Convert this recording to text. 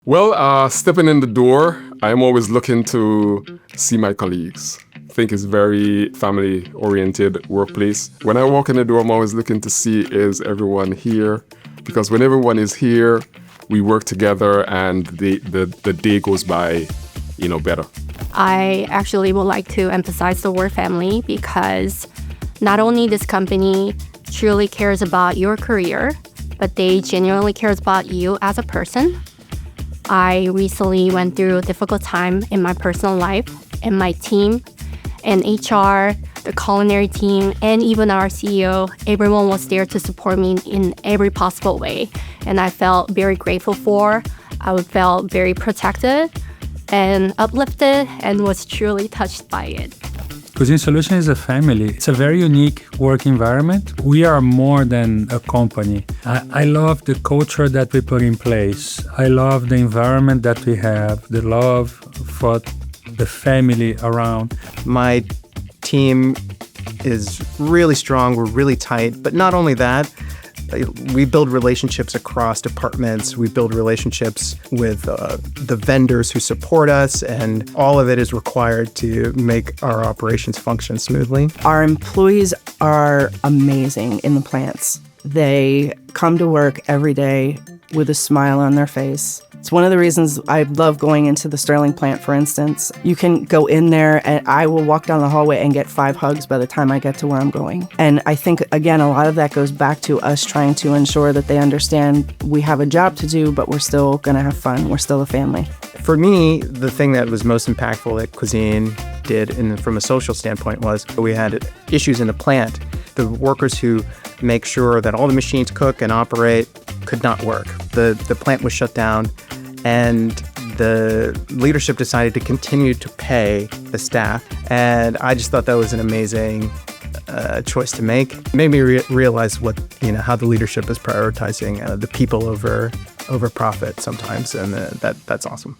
Well, stepping in the door, I'm always looking to see my colleagues. I think it's very family-oriented workplace. When I walk in the door, I'm always looking to see, is everyone here? Because when everyone is here, we work together and the day goes by, better. I actually would like to emphasize the word family because not only this company truly cares about your career, but they genuinely cares about you as a person. I recently went through a difficult time in my personal life, and my team and HR, the culinary team, and even our CEO, everyone was there to support me in every possible way. And I felt very grateful for. I felt very protected and uplifted and was truly touched by it. Cuisine Solutions is a family. It's a very unique work environment. We are more than a company. I love the culture that we put in place. I love the environment that we have, the love for the family around. My team is really strong. We're really tight. But not only that, we build relationships across departments. We build relationships with the vendors who support us, and all of it is required to make our operations function smoothly. Our employees are amazing in the plants. They come to work every day with a smile on their face. It's one of the reasons I love going into the Sterling plant, for instance. You can go in there and I will walk down the hallway and get 5 hugs by the time I get to where I'm going. And I think, again, a lot of that goes back to us trying to ensure that they understand we have a job to do, but we're still going to have fun. We're still a family. For me, the thing that was most impactful that Cuisine did from a social standpoint was we had issues in the plant. The workers who make sure that all the machines cook and operate could not work. The plant was shut down, and the leadership decided to continue to pay the staff. And I just thought that was an amazing choice to make. It made me realize how the leadership is prioritizing the people over profit sometimes, and that's awesome.